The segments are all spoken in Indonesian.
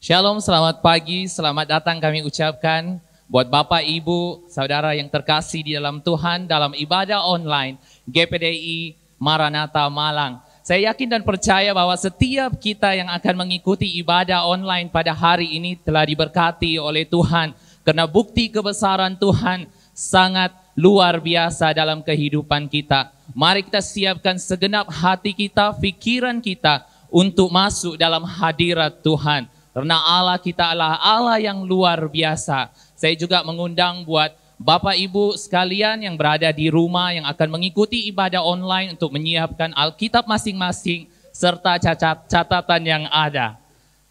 Shalom, selamat pagi, selamat datang kami ucapkan buat Bapak, Ibu, Saudara yang terkasih di dalam Tuhan dalam ibadah online GPDI Maranatha Malang. Saya yakin dan percaya bahwa setiap kita yang akan mengikuti ibadah online pada hari ini telah diberkati oleh Tuhan. Karena bukti kebesaran Tuhan sangat luar biasa dalam kehidupan kita. Mari kita siapkan segenap hati kita, pikiran kita untuk masuk dalam hadirat Tuhan. Karena Allah kita adalah Allah yang luar biasa. Saya juga mengundang buat Bapak Ibu sekalian yang berada di rumah yang akan mengikuti ibadah online untuk menyiapkan Alkitab masing-masing serta catatan yang ada.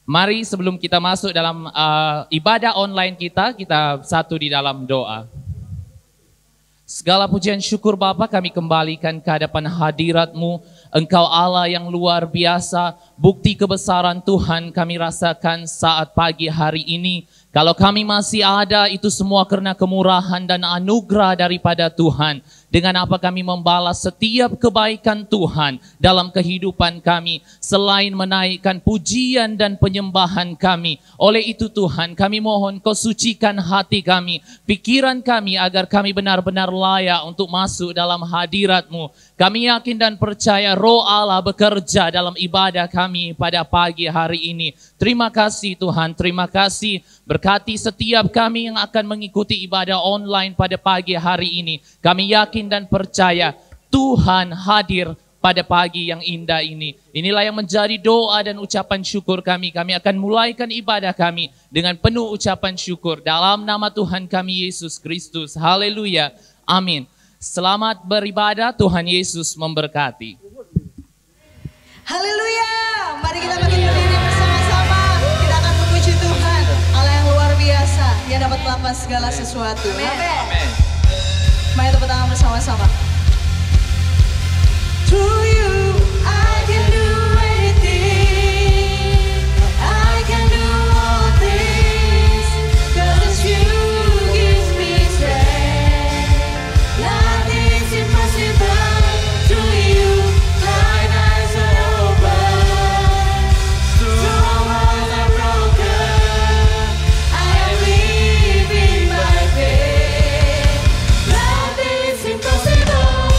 Mari sebelum kita masuk dalam ibadah online kita satu di dalam doa. Segala pujian syukur Bapa kami kembalikan ke hadapan hadirat-Mu. Engkau Allah yang luar biasa, bukti kebesaran Tuhan kami rasakan saat pagi hari ini. Kalau kami masih ada, itu semua karena kemurahan dan anugerah daripada Tuhan. Dengan apa kami membalas setiap kebaikan Tuhan dalam kehidupan kami, selain menaikkan pujian dan penyembahan kami. Oleh itu Tuhan, kami mohon Kau sucikan hati kami, pikiran kami, agar kami benar-benar layak untuk masuk dalam hadirat-Mu. Kami yakin dan percaya Roh Allah bekerja dalam ibadah kami pada pagi hari ini. Terima kasih Tuhan, terima kasih. Berkati setiap kami yang akan mengikuti ibadah online pada pagi hari ini. Kami yakin dan percaya Tuhan hadir pada pagi yang indah ini. Inilah yang menjadi doa dan ucapan syukur kami. Kami akan mulaikan ibadah kami dengan penuh ucapan syukur. Dalam nama Tuhan kami Yesus Kristus. Haleluya. Amin. Selamat beribadah, Tuhan Yesus memberkati. Haleluya. Mari kita bangkit berdiri bersama-sama. Kita akan memuji Tuhan, Allah yang luar biasa, yang dapat melakukan segala sesuatu. Amin. Mari tepuk tangan bersama-sama. Through you, I can do anything. I can do all things. 'Cause you gives me strength. Nothing's impossible. Through you, blind eyes are open. Strong hearts are broken. I am living by faith. Nothing's impossible.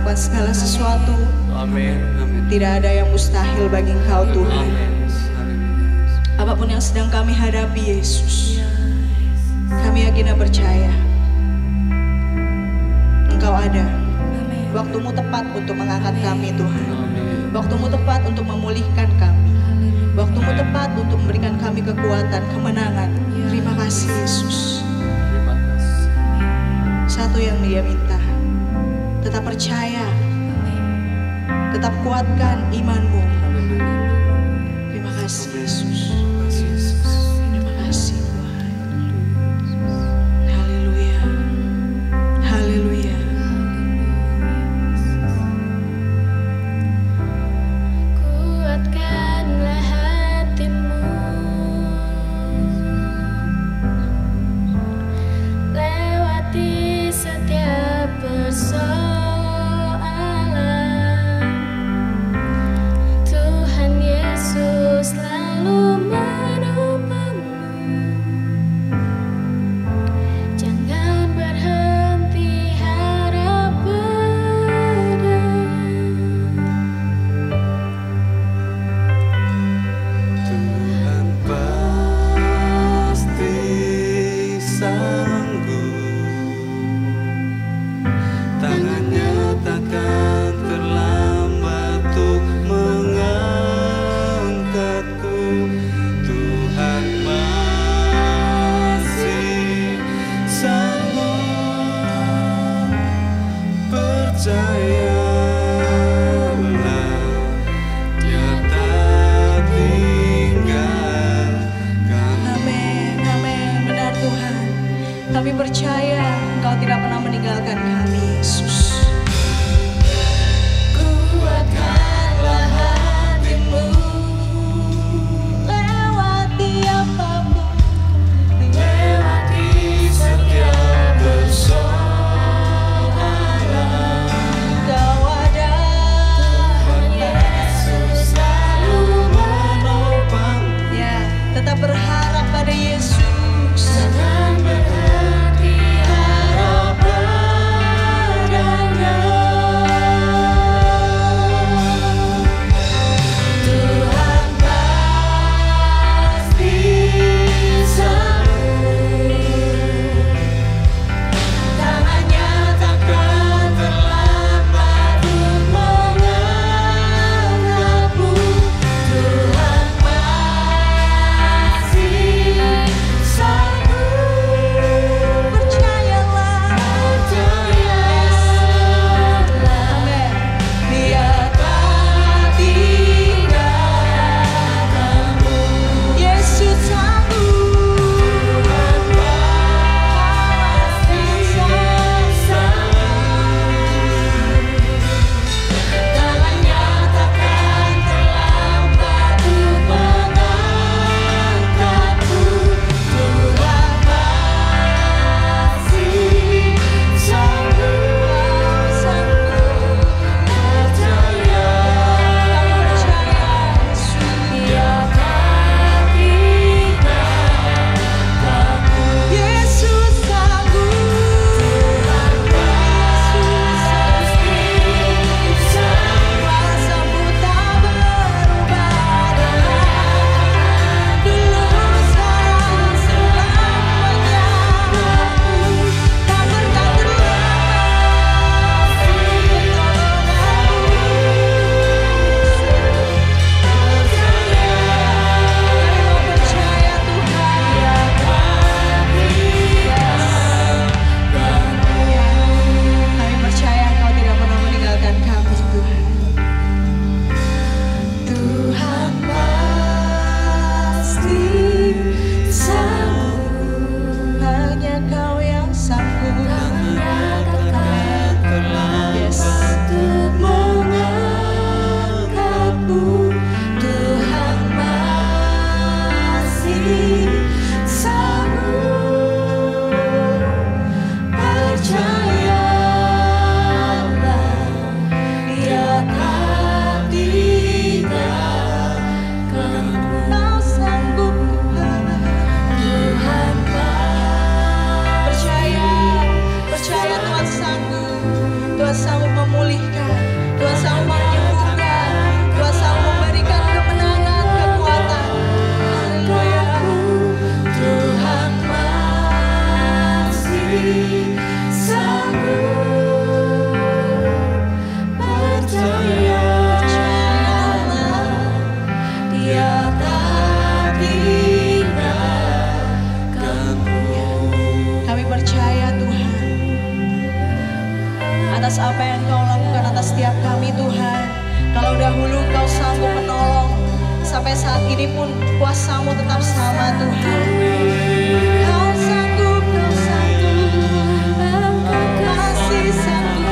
melakukan segala sesuatu. Amin. Tidak ada yang mustahil bagi Engkau Tuhan. Apapun yang sedang kami hadapi Yesus, kami yakin dan percaya Engkau ada. Waktumu tepat untuk mengangkat kami Tuhan. Waktumu tepat untuk memulihkan kami. Waktumu tepat untuk memberikan kami kekuatan, kemenangan. Terima kasih Yesus. Satu yang Dia minta, tetap percaya, tetap kuatkan imanmu. Terima kasih Yesus. Terima kasih Tuhan. Haleluya. Haleluya. Kuatkanlah hatimu, lewati setiap persoalan. Tuhan Yesus selalu menopangmu. Jangan berhenti harap pada Tuhan pasti sanggup, tangannya takkan terlambat untuk mengangkatku. Tuhan masih sanggup, percayalah, Dia tak tinggalkan. Amin, amin. Benar Tuhan. Kami percaya Engkau tidak pernah meninggalkan kami Yesus. Kuatkanlah hatimu, lewati apapun, lewati setiap persoalan. Kau atas apa yang Engkau lakukan atas setiap kami Tuhan. Kalau dahulu Engkau sanggup menolong, sampai saat ini pun kuasa-Mu tetap sama Tuhan. Kau sanggup, Kau sanggup, masih sanggup,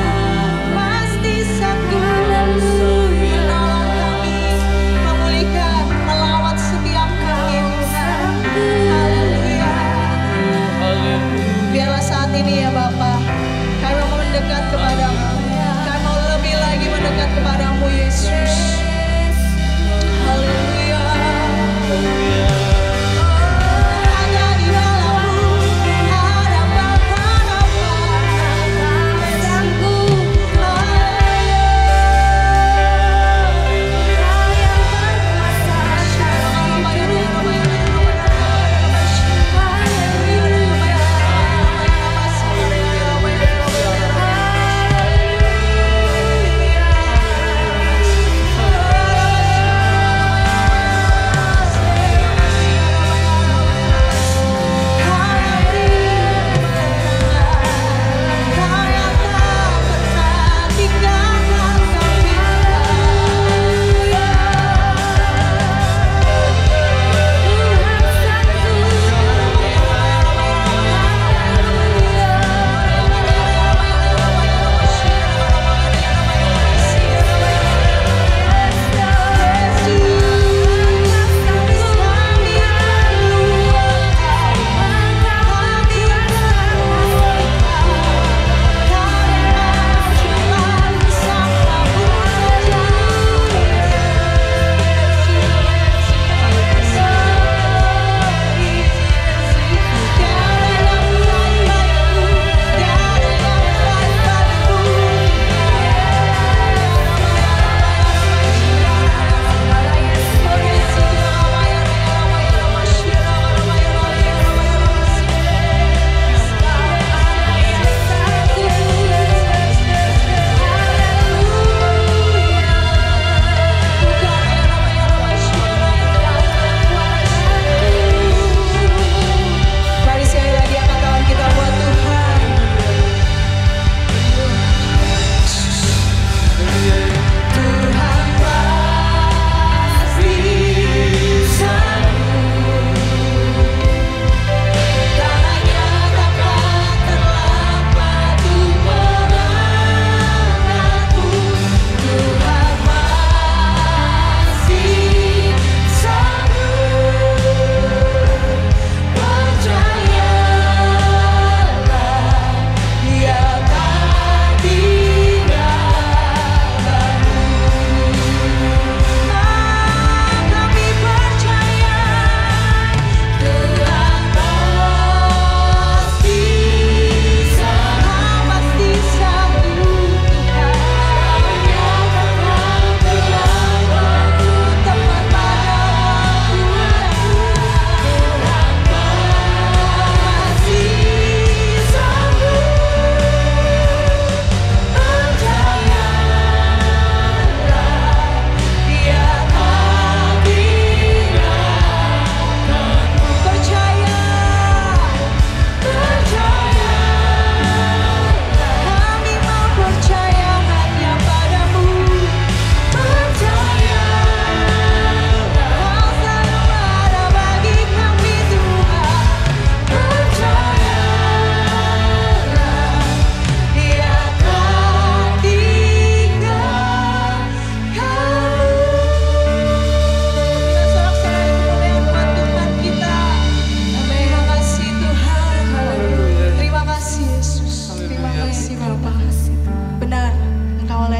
pasti sanggup menolong kami, memulihkan, melawat setiap kami Tuhan. Haleluya. Biarlah saat ini ya Bapa, kami mau mendekat kepadamu, kami mau lebih lagi mendekat kepadamu Yesus. Haleluya. Hanya di dalam-Mu ada Bapa sanggup.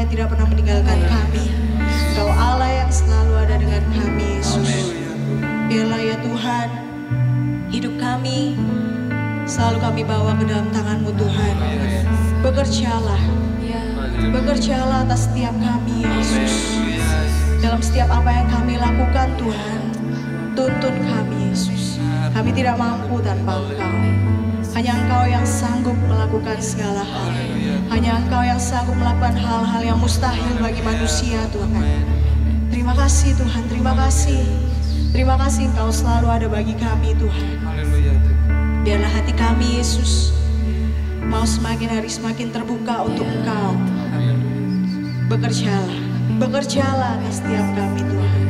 tidak pernah meninggalkan kami. Engkau Allah yang selalu ada dengan kami, Yesus. Biarlah ya Tuhan, hidup kami selalu kami bawa ke dalam tangan-Mu Tuhan. Bekerjalah, bekerjalah atas setiap kami, Yesus. Dalam setiap apa yang kami lakukan Tuhan, tuntun kami, Yesus. Kami tidak mampu tanpa Engkau. Hanya Engkau yang sanggup melakukan segala hal. Hanya Engkau yang sanggup melakukan hal-hal yang mustahil bagi manusia, Tuhan. Terima kasih Tuhan, terima kasih. Terima kasih Engkau selalu ada bagi kami, Tuhan. Biarlah hati kami, Yesus, mau semakin hari semakin terbuka untuk Engkau. Bekerjalah atas setiap kami Tuhan.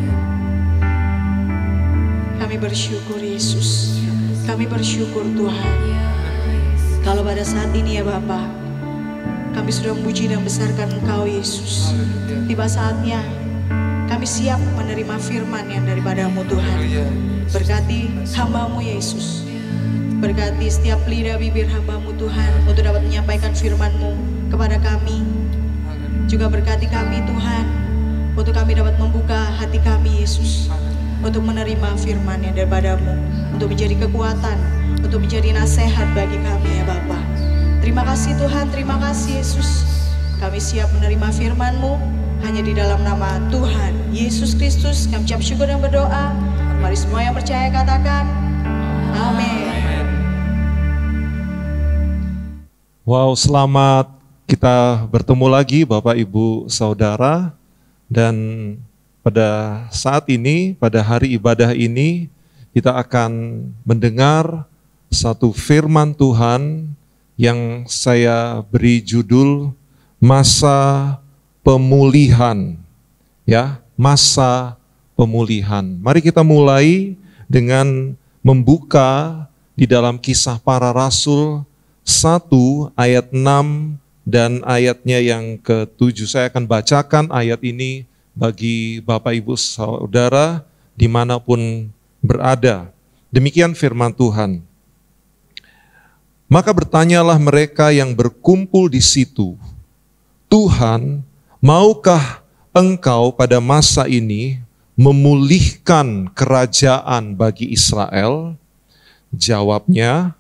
Kami bersyukur Yesus, kami bersyukur Tuhan. Kalau pada saat ini ya Bapa, kami sudah memuji dan besarkan Engkau Yesus. Tiba saatnya kami siap menerima firman yang daripada-Mu Tuhan. Berkati hamba-Mu Yesus, berkati setiap lidah bibir hamba-Mu Tuhan untuk dapat menyampaikan firman-Mu kepada kami. Juga berkati kami Tuhan, untuk kami dapat membuka hati kami Yesus, untuk menerima firman yang daripada-Mu, untuk menjadi kekuatan, untuk menjadi nasihat bagi kami ya Bapa. Terima kasih Tuhan, terima kasih Yesus. Kami siap menerima firman-Mu hanya di dalam nama Tuhan Yesus Kristus. Kami ucap syukur dan berdoa. Mari semua yang percaya katakan amin. Wow, selamat kita bertemu lagi Bapak Ibu Saudara. Dan pada saat ini, pada hari ibadah ini, kita akan mendengar satu firman Tuhan yang saya beri judul masa pemulihan. Ya, masa pemulihan. Mari kita mulai dengan membuka di dalam Kisah Para Rasul 1 ayat 6 dan ayatnya yang ke-7. Saya akan bacakan ayat ini bagi Bapak Ibu Saudara dimanapun berada. Demikian firman Tuhan. Maka bertanyalah mereka yang berkumpul di situ, Tuhan, maukah Engkau pada masa ini memulihkan kerajaan bagi Israel? Jawabnya,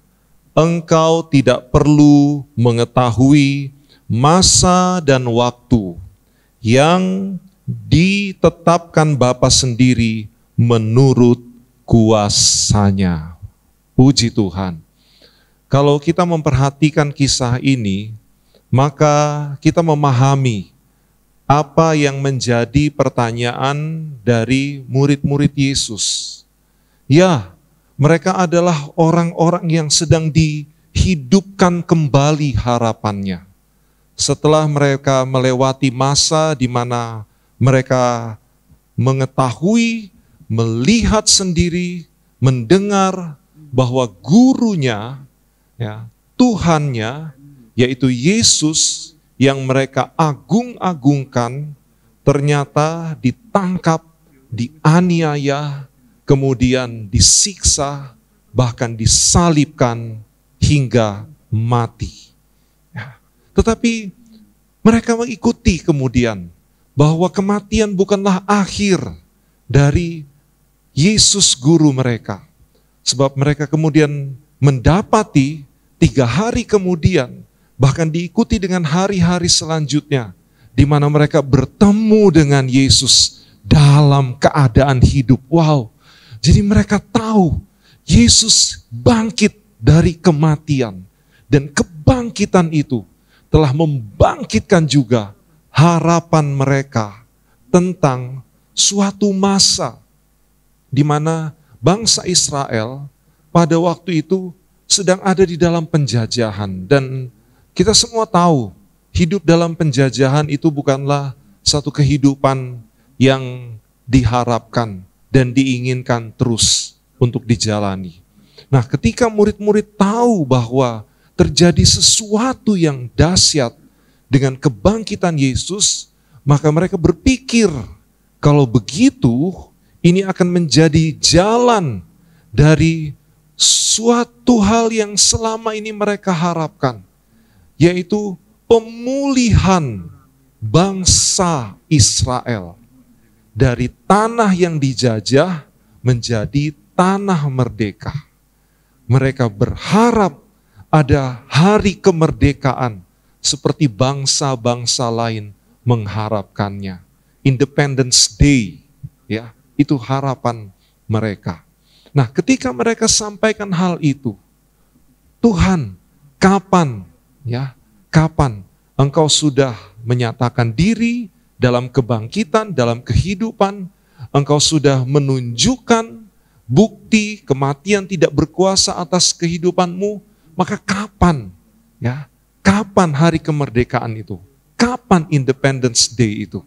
Engkau tidak perlu mengetahui masa dan waktu yang ditetapkan Bapa sendiri menurut kuasanya. Puji Tuhan. Kalau kita memperhatikan kisah ini, maka kita memahami apa yang menjadi pertanyaan dari murid-murid Yesus. Ya, mereka adalah orang-orang yang sedang dihidupkan kembali harapannya. Setelah mereka melewati masa di mana mereka mengetahui, melihat sendiri, mendengar bahwa gurunya, ya, Tuhannya, yaitu Yesus yang mereka agung-agungkan, ternyata ditangkap, dianiaya, kemudian disiksa, bahkan disalibkan hingga mati. Tetapi mereka mengikuti kemudian bahwa kematian bukanlah akhir dari Yesus guru mereka. Sebab mereka kemudian mendapati 3 hari kemudian, bahkan diikuti dengan hari-hari selanjutnya, di mana mereka bertemu dengan Yesus dalam keadaan hidup. Wow, jadi mereka tahu Yesus bangkit dari kematian. Dan kebangkitan itu telah membangkitkan juga harapan mereka tentang suatu masa di mana bangsa Israel pada waktu itu sedang ada di dalam penjajahan. Dan kita semua tahu hidup dalam penjajahan itu bukanlah satu kehidupan yang diharapkan dan diinginkan terus untuk dijalani. Nah, ketika murid-murid tahu bahwa terjadi sesuatu yang dahsyat dengan kebangkitan Yesus, maka mereka berpikir kalau begitu ini akan menjadi jalan dari suatu hal yang selama ini mereka harapkan, yaitu pemulihan bangsa Israel dari tanah yang dijajah menjadi tanah merdeka. Mereka berharap ada hari kemerdekaan seperti bangsa-bangsa lain mengharapkannya. Independence Day, ya, itu harapan mereka. Nah, ketika mereka sampaikan hal itu, Tuhan, kapan Engkau sudah menyatakan diri dalam kebangkitan, dalam kehidupan, Engkau sudah menunjukkan bukti kematian tidak berkuasa atas kehidupanmu, maka kapan hari kemerdekaan itu? Kapan kapan Independence Day itu?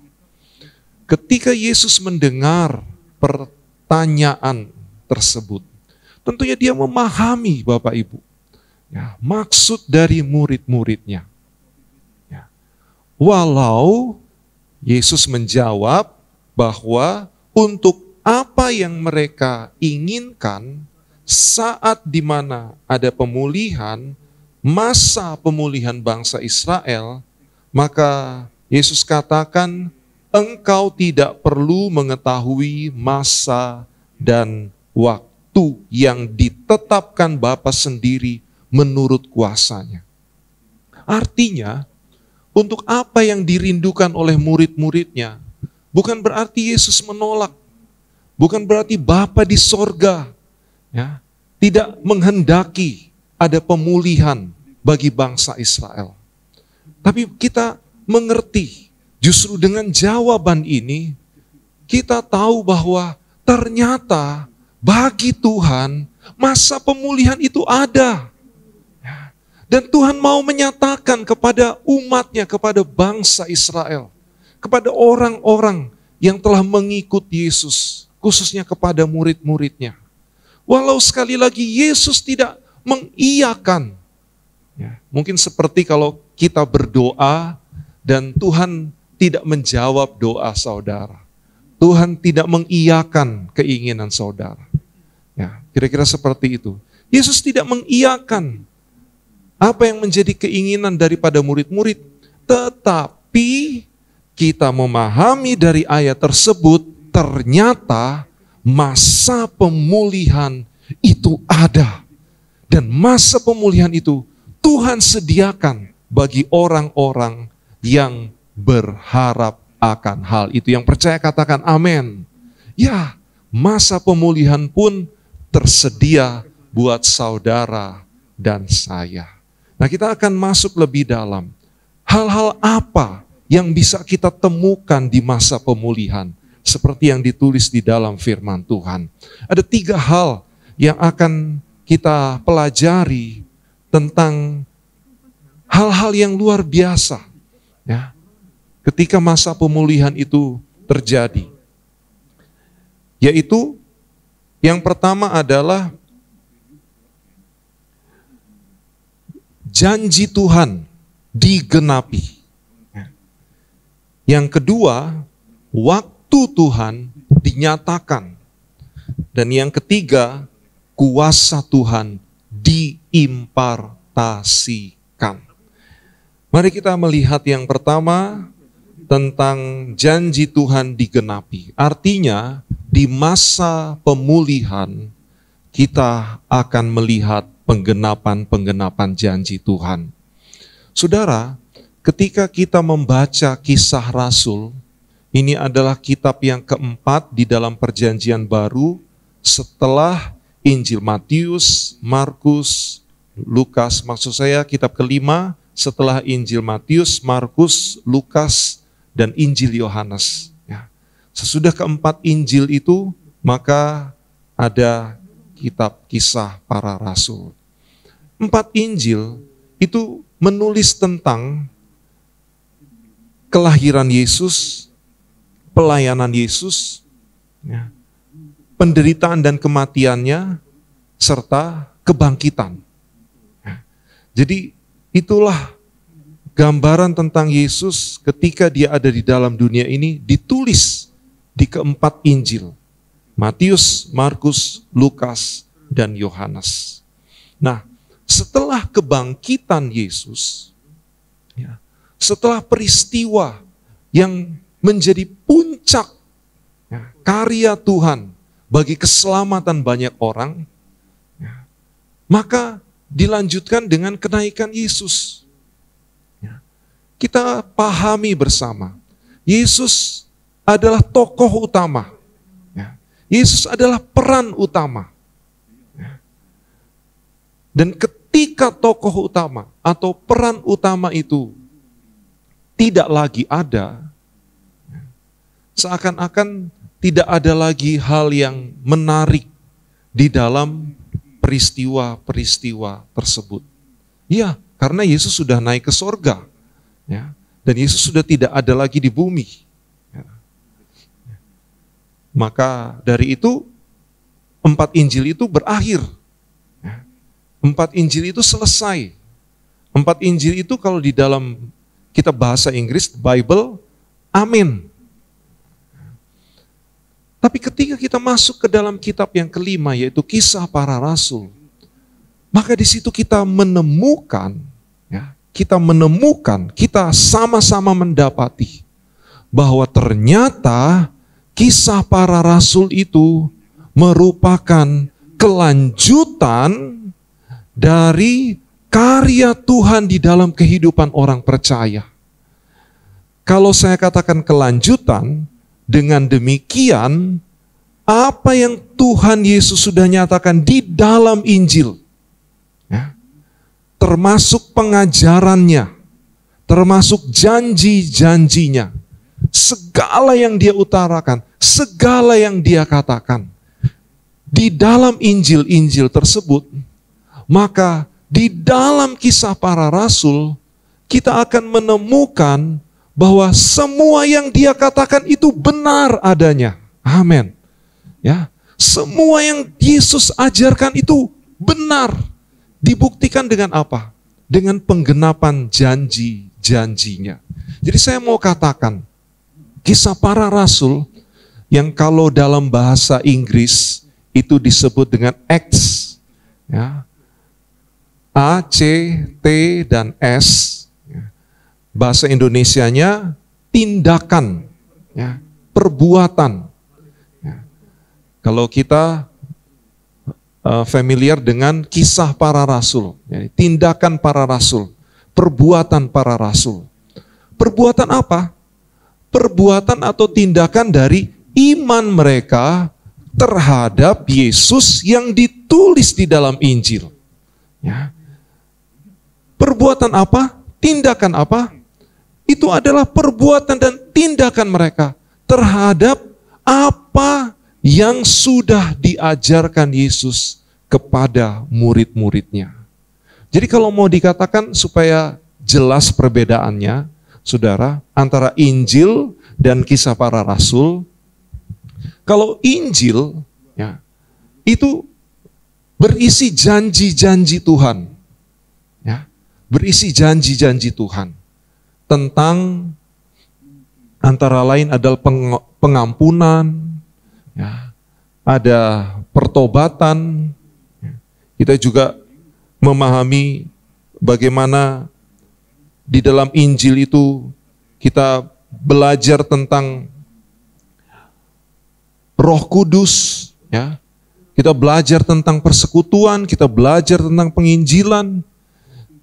Ketika Yesus mendengar pertanyaan tersebut, tentunya dia memahami Bapak Ibu, ya, maksud dari murid-muridnya. Ya. Walau Yesus menjawab bahwa untuk apa yang mereka inginkan saat di mana ada pemulihan, masa pemulihan bangsa Israel, maka Yesus katakan, engkau tidak perlu mengetahui masa dan waktu yang ditetapkan Bapa sendiri menurut kuasanya. Artinya, untuk apa yang dirindukan oleh murid-muridnya, bukan berarti Yesus menolak, bukan berarti Bapa di sorga, ya, tidak menghendaki ada pemulihan bagi bangsa Israel. Tapi kita mengerti, justru dengan jawaban ini, kita tahu bahwa ternyata bagi Tuhan, masa pemulihan itu ada. Dan Tuhan mau menyatakan kepada umatnya, kepada bangsa Israel, kepada orang-orang yang telah mengikut Yesus, khususnya kepada murid-muridnya. Walau sekali lagi Yesus tidak mengiyakan, ya, mungkin seperti kalau kita berdoa dan Tuhan tidak menjawab doa saudara. Tuhan tidak mengiyakan keinginan saudara. Ya, kira-kira seperti itu. Yesus tidak mengiyakan apa yang menjadi keinginan daripada murid-murid. Tetapi kita memahami dari ayat tersebut, ternyata masa pemulihan itu ada. Dan masa pemulihan itu Tuhan sediakan bagi orang-orang yang berharap akan hal itu. Yang percaya katakan amin. Ya, masa pemulihan pun tersedia buat saudara dan saya. Nah, kita akan masuk lebih dalam. Hal-hal apa yang bisa kita temukan di masa pemulihan? Seperti yang ditulis di dalam firman Tuhan. Ada 3 hal yang akan kita pelajari tentang hal-hal yang luar biasa, ya, ketika masa pemulihan itu terjadi. Yaitu, yang pertama adalah janji Tuhan digenapi. Yang kedua, waktu Tuhan dinyatakan. Dan yang ketiga, kuasa Tuhan diimpartasikan. Mari kita melihat yang pertama tentang janji Tuhan digenapi. Artinya di masa pemulihan kita akan melihat penggenapan-penggenapan janji Tuhan. Saudara, ketika kita membaca Kisah Rasul, ini adalah kitab yang keempat di dalam Perjanjian Baru setelah Injil Matius, Markus, Lukas, maksud saya kitab kelima setelah Injil Matius, Markus, Lukas, dan Injil Yohanes. Ya. Sesudah keempat Injil itu, maka ada kitab Kisah Para Rasul. 4 Injil itu menulis tentang kelahiran Yesus, pelayanan Yesus, ya, penderitaan dan kematiannya, serta kebangkitan. Ya. Jadi itulah gambaran tentang Yesus ketika dia ada di dalam dunia ini ditulis di keempat Injil. Matius, Markus, Lukas, dan Yohanes. Nah, setelah kebangkitan Yesus, ya, setelah peristiwa yang menjadi puncak, ya, karya Tuhan bagi keselamatan banyak orang, ya, maka dilanjutkan dengan kenaikan Yesus. Ya, kita pahami bersama, Yesus adalah tokoh utama. Ya, Yesus adalah peran utama. Ya, dan ketika tokoh utama atau peran utama itu tidak lagi ada, seakan-akan tidak ada lagi hal yang menarik di dalam peristiwa-peristiwa tersebut. Ya, karena Yesus sudah naik ke sorga. Ya, Dan Yesus sudah tidak ada lagi di bumi. Maka dari itu 4 Injil itu berakhir. 4 Injil itu selesai. 4 Injil itu kalau di dalam kitab bahasa Inggris, Bible, amin. Tapi ketika kita masuk ke dalam kitab yang kelima, yaitu Kisah Para Rasul, maka di situ kita menemukan, kita sama-sama mendapati bahwa ternyata Kisah Para Rasul itu merupakan kelanjutan dari karya Tuhan di dalam kehidupan orang percaya. Kalau saya katakan kelanjutan, dengan demikian apa yang Tuhan Yesus sudah nyatakan di dalam Injil, termasuk pengajarannya, termasuk janji-janjinya, segala yang dia utarakan, segala yang dia katakan, di dalam Injil-Injil tersebut, maka di dalam Kisah Para Rasul, kita akan menemukan bahwa semua yang dia katakan itu benar adanya. Amin. Ya, semua yang Yesus ajarkan itu benar. Dibuktikan dengan apa? Dengan penggenapan janji-janjinya. Jadi saya mau katakan, Kisah Para Rasul yang kalau dalam bahasa Inggris itu disebut dengan Acts, ya, A, C, T, dan S. Bahasa Indonesianya tindakan, ya, perbuatan. Ya. Kalau kita familiar dengan Kisah Para Rasul, ya, tindakan para rasul, perbuatan para rasul. Perbuatan apa? Perbuatan atau tindakan dari iman mereka terhadap Yesus yang ditulis di dalam Injil. Ya. Perbuatan apa? Tindakan apa? Itu adalah perbuatan dan tindakan mereka terhadap apa yang sudah diajarkan Yesus kepada murid-muridnya. Jadi kalau mau dikatakan supaya jelas perbedaannya, saudara, antara Injil dan Kisah Para Rasul, kalau Injil, ya, itu berisi janji-janji Tuhan. Ya, berisi janji-janji Tuhan tentang antara lain adalah pengampunan, ya, ada pertobatan. Kita juga memahami bagaimana di dalam Injil itu kita belajar tentang Roh Kudus, ya. Kita belajar tentang persekutuan, kita belajar tentang penginjilan.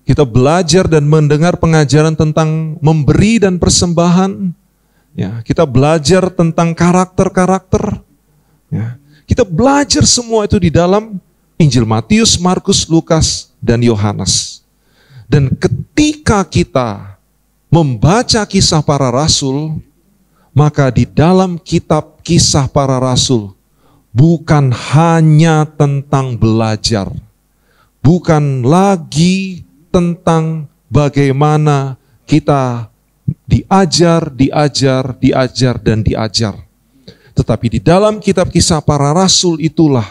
Kita belajar dan mendengar pengajaran tentang memberi dan persembahan. Ya, kita belajar tentang karakter-karakter. Ya, kita belajar semua itu di dalam Injil Matius, Markus, Lukas, dan Yohanes. Dan ketika kita membaca Kisah Para Rasul, maka di dalam kitab Kisah Para Rasul bukan hanya tentang belajar, bukan lagi tentang bagaimana kita diajar, dan diajar. Tetapi di dalam kitab Kisah Para Rasul itulah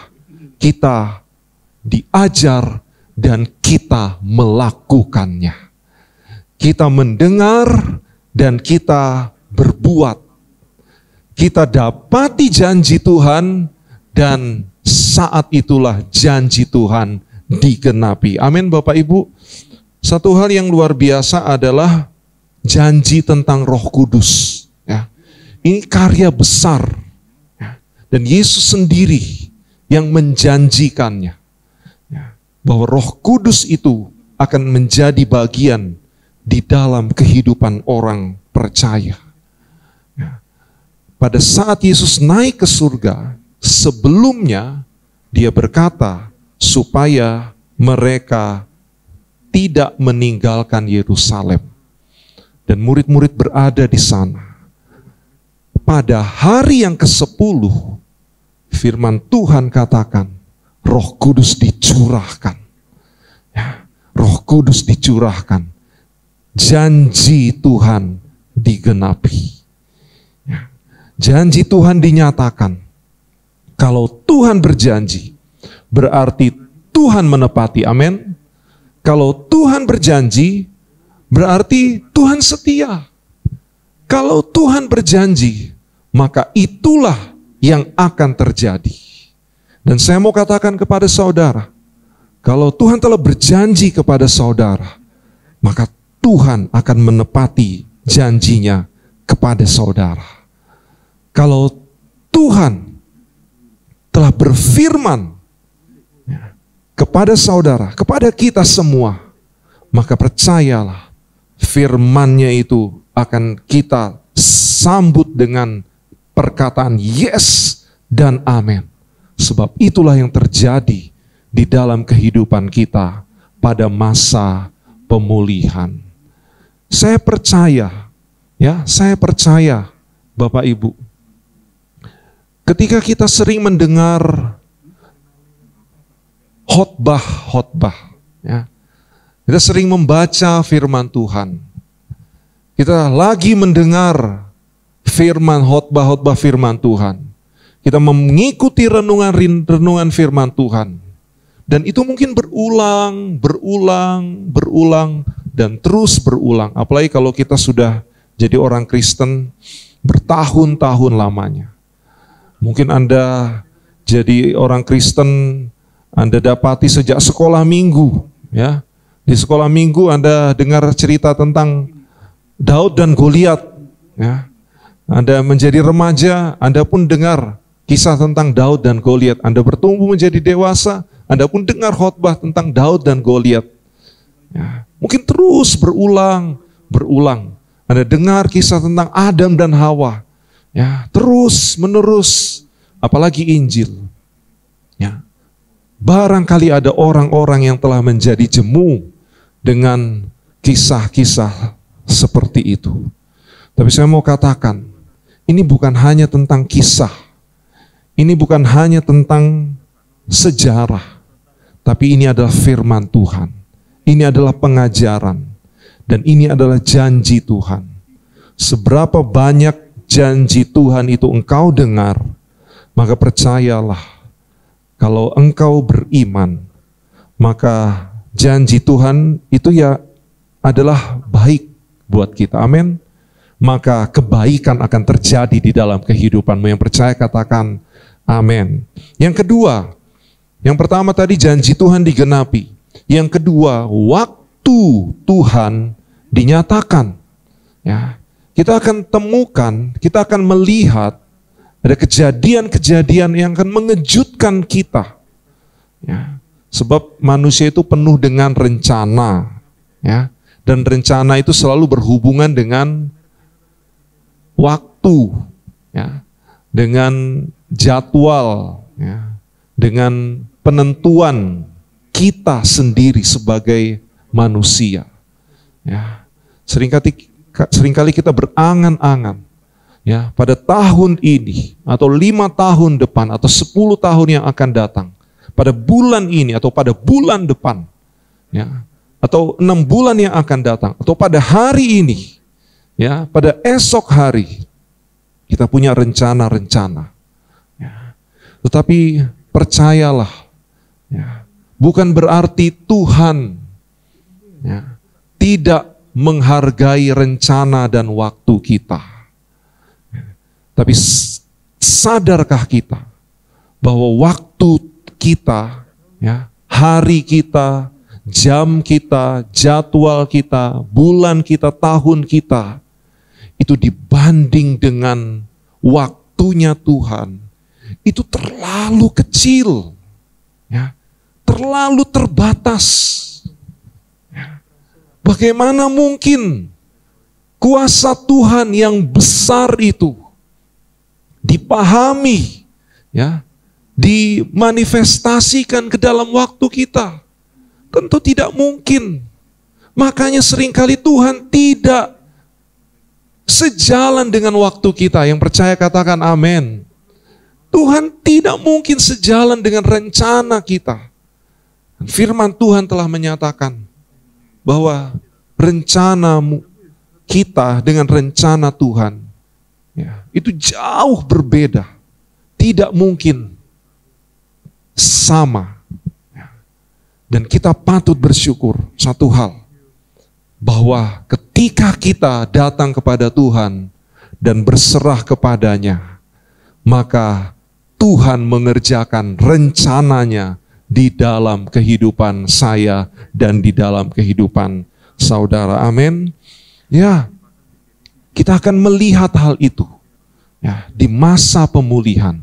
kita diajar dan kita melakukannya. Kita mendengar dan kita berbuat. Kita dapati janji Tuhan dan saat itulah janji Tuhan digenapi. Amin Bapak Ibu. Satu hal yang luar biasa adalah janji tentang Roh Kudus. Ya. Ini karya besar. Ya. Dan Yesus sendiri yang menjanjikannya. Ya. Bahwa Roh Kudus itu akan menjadi bagian di dalam kehidupan orang percaya. Ya. Pada saat Yesus naik ke surga, sebelumnya dia berkata supaya mereka tidak meninggalkan Yerusalem. Dan murid-murid berada di sana. Pada hari yang ke-10, firman Tuhan katakan, Roh Kudus dicurahkan. Ya, Roh Kudus dicurahkan. janji Tuhan digenapi. Ya. Janji Tuhan dinyatakan. Kalau Tuhan berjanji, berarti Tuhan menepati. Amin. Kalau Tuhan berjanji, berarti Tuhan setia. Kalau Tuhan berjanji, maka itulah yang akan terjadi. Dan saya mau katakan kepada saudara, kalau Tuhan telah berjanji kepada saudara, maka Tuhan akan menepati janjinya kepada saudara. Kalau Tuhan telah berfirman kepada saudara, kepada kita semua, maka percayalah firman-Nya itu akan kita sambut dengan perkataan yes dan amin. Sebab itulah yang terjadi di dalam kehidupan kita pada masa pemulihan. Saya percaya, saya percaya Bapak Ibu, ketika kita sering mendengar khotbah, kita sering membaca firman Tuhan, kita lagi mendengar firman khotbah firman Tuhan, kita mengikuti renungan firman Tuhan, dan itu mungkin berulang, dan terus berulang. Apalagi kalau kita sudah jadi orang Kristen bertahun-tahun lamanya. Mungkin Anda jadi orang Kristen, Anda dapati sejak sekolah minggu. Ya. Di sekolah minggu Anda dengar cerita tentang Daud dan Goliat. Ya. Anda menjadi remaja, Anda pun dengar kisah tentang Daud dan Goliat. Anda bertumbuh menjadi dewasa, Anda pun dengar khotbah tentang Daud dan Goliat. Ya. Mungkin terus berulang. Anda dengar kisah tentang Adam dan Hawa. Ya, terus menerus, apalagi Injil. Ya. Barangkali ada orang-orang yang telah menjadi jemu dengan kisah-kisah seperti itu. Tapi saya mau katakan, ini bukan hanya tentang kisah. Ini bukan hanya tentang sejarah. Tapi ini adalah firman Tuhan. Ini adalah pengajaran. Dan ini adalah janji Tuhan. Seberapa banyak janji Tuhan itu engkau dengar, maka percayalah, kalau engkau beriman, maka janji Tuhan itu ya adalah baik buat kita. Amin. Maka kebaikan akan terjadi di dalam kehidupanmu. Yang percaya katakan amin. Yang kedua, yang pertama tadi janji Tuhan digenapi. Yang kedua, waktu Tuhan dinyatakan. Ya, kita akan temukan, kita akan melihat ada kejadian-kejadian yang akan mengejutkan kita. Ya, sebab manusia itu penuh dengan rencana. Ya, dan rencana itu selalu berhubungan dengan waktu, ya, dengan jadwal, ya, dengan penentuan kita sendiri sebagai manusia. Ya, seringkali kita berangan-angan, ya, pada tahun ini atau 5 tahun depan atau 10 tahun yang akan datang, pada bulan ini atau pada bulan depan, ya, atau 6 bulan yang akan datang, atau pada hari ini, ya, pada esok hari, kita punya rencana-rencana. Ya. Tetapi percayalah, ya, bukan berarti Tuhan, ya, tidak menghargai rencana dan waktu kita. Tapi sadarkah kita bahwa waktu kita, ya, hari kita, jam kita, jadwal kita, bulan kita, tahun kita, itu dibanding dengan waktunya Tuhan, itu terlalu kecil, ya, terlalu terbatas. Bagaimana mungkin kuasa Tuhan yang besar itu dipahami, ya, dimanifestasikan ke dalam waktu kita? Tentu tidak mungkin. Makanya seringkali Tuhan tidak sejalan dengan waktu kita. Yang percaya katakan amin. Tuhan tidak mungkin sejalan dengan rencana kita. Firman Tuhan telah menyatakan bahwa rencana kita dengan rencana Tuhan, ya, itu jauh berbeda. Tidak mungkin sama. Dan kita patut bersyukur satu hal, bahwa ketika kita datang kepada Tuhan dan berserah kepadanya, maka Tuhan mengerjakan rencananya di dalam kehidupan saya dan di dalam kehidupan saudara. Amin. Ya, kita akan melihat hal itu ya, di masa pemulihan.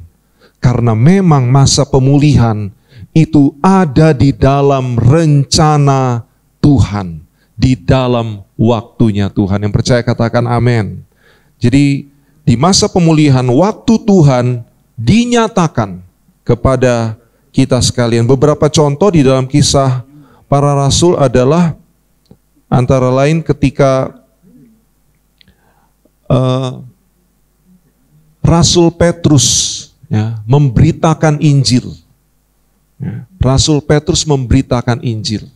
Karena memang masa pemulihan itu ada di dalam rencana Tuhan, di dalam waktunya Tuhan. Yang percaya katakan amin. Jadi di masa pemulihan, waktu Tuhan dinyatakan kepada kita sekalian. Beberapa contoh di dalam Kisah Para Rasul adalah antara lain ketika Rasul Petrus ya, memberitakan Injil. Ya, Rasul Petrus memberitakan Injil.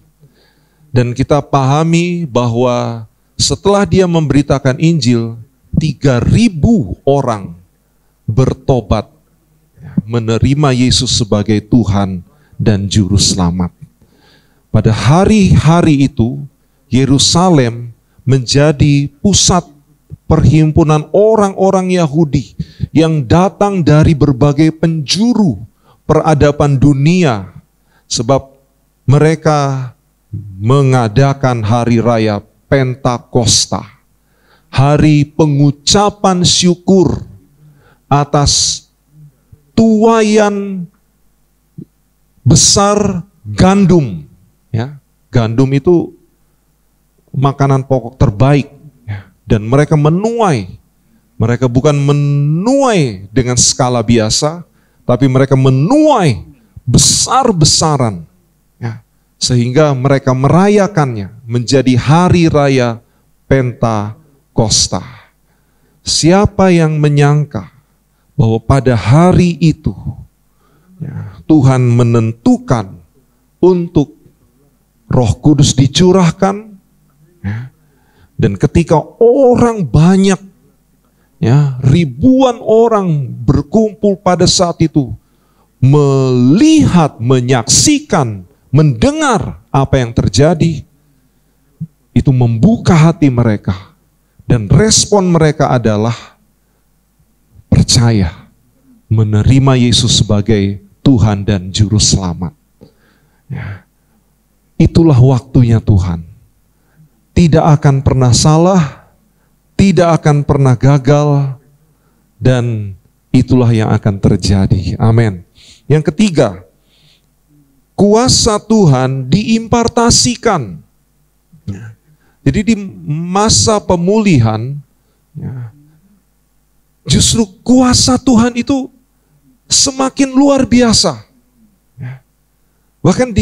Dan kita pahami bahwa setelah dia memberitakan Injil, 3.000 orang bertobat, menerima Yesus sebagai Tuhan dan Juru Selamat. Pada hari-hari itu, Yerusalem menjadi pusat perhimpunan orang-orang Yahudi yang datang dari berbagai penjuru peradaban dunia, sebab mereka mengadakan hari raya Pentakosta, hari pengucapan syukur atas tuaian besar gandum. Ya, gandum itu makanan pokok terbaik, ya, dan mereka menuai. Mereka bukan menuai dengan skala biasa, tapi mereka menuai besar-besaran, ya, sehingga mereka merayakannya menjadi hari raya Pentakosta. Siapa yang menyangka bahwa pada hari itu ya, Tuhan menentukan untuk Roh Kudus dicurahkan, ya, dan ketika orang banyak, ya, ribuan orang berkumpul pada saat itu, melihat, menyaksikan, mendengar apa yang terjadi, itu membuka hati mereka, dan respon mereka adalah percaya, menerima Yesus sebagai Tuhan dan Juru Selamat. Ya. Itulah waktunya Tuhan. Tidak akan pernah salah, tidak akan pernah gagal, dan itulah yang akan terjadi. Amin. Yang ketiga, kuasa Tuhan diimpartasikan. Jadi di masa pemulihan, ya, justru kuasa Tuhan itu semakin luar biasa. Bahkan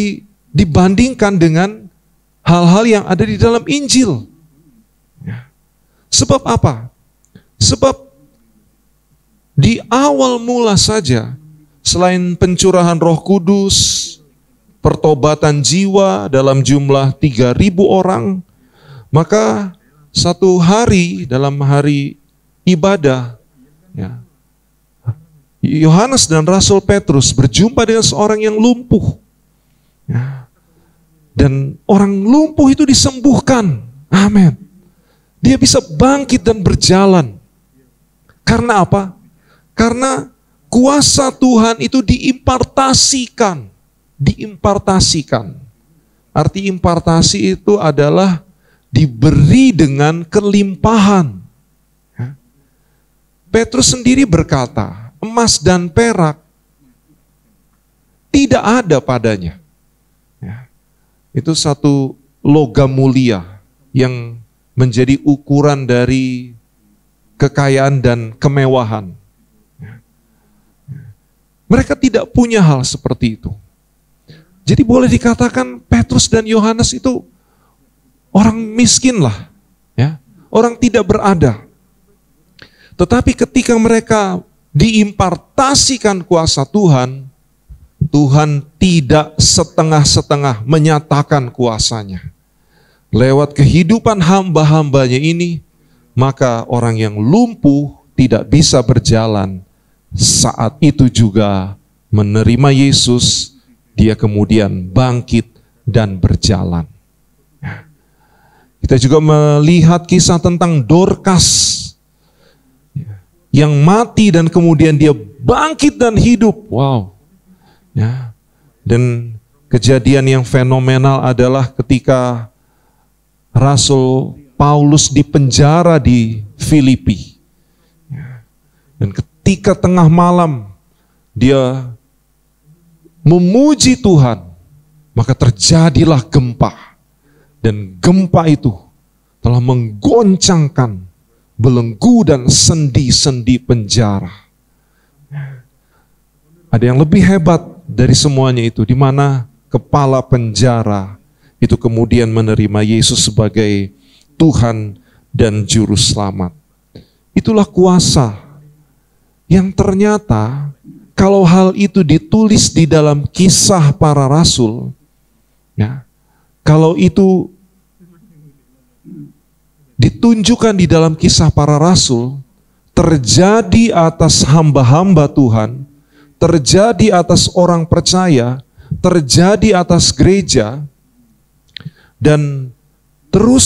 dibandingkan dengan hal-hal yang ada di dalam Injil. Sebab apa? Sebab di awal mula saja, selain pencurahan Roh Kudus, pertobatan jiwa dalam jumlah 3.000 orang, maka satu hari dalam hari ibadah, ya, Yohanes dan Rasul Petrus berjumpa dengan seorang yang lumpuh. Ya. Dan orang lumpuh itu disembuhkan. Amin. Dia bisa bangkit dan berjalan. Karena apa? Karena kuasa Tuhan itu diimpartasikan. Diimpartasikan. Arti impartasi itu adalah diberi dengan kelimpahan. Ya. Petrus sendiri berkata, emas dan perak tidak ada padanya. Ya. Itu satu logam mulia yang menjadi ukuran dari kekayaan dan kemewahan. Ya. Mereka tidak punya hal seperti itu. Jadi boleh dikatakan Petrus dan Yohanes itu orang miskin lah. Ya. Orang tidak berada. Tetapi ketika mereka diimpartasikan kuasa Tuhan, Tuhan tidak setengah-setengah menyatakan kuasanya. lewat kehidupan hamba-hambanya ini, maka orang yang lumpuh tidak bisa berjalan. Saat itu juga menerima Yesus, dia kemudian bangkit dan berjalan. Kita juga melihat kisah tentang Dorcas yang mati dan kemudian dia bangkit dan hidup. Wow. Ya. Dan kejadian yang fenomenal adalah ketika Rasul Paulus dipenjara di Filipi. Dan ketika tengah malam dia memuji Tuhan, maka terjadilah gempa. Dan gempa itu telah menggoncangkan belenggu dan sendi-sendi penjara. Ada yang lebih hebat dari semuanya itu, di mana kepala penjara itu kemudian menerima Yesus sebagai Tuhan dan Juru Selamat. Itulah kuasa yang ternyata kalau hal itu ditulis di dalam Kisah Para Rasul, ya, kalau itu ditunjukkan di dalam Kisah Para Rasul, terjadi atas hamba-hamba Tuhan, terjadi atas orang percaya, terjadi atas gereja, dan terus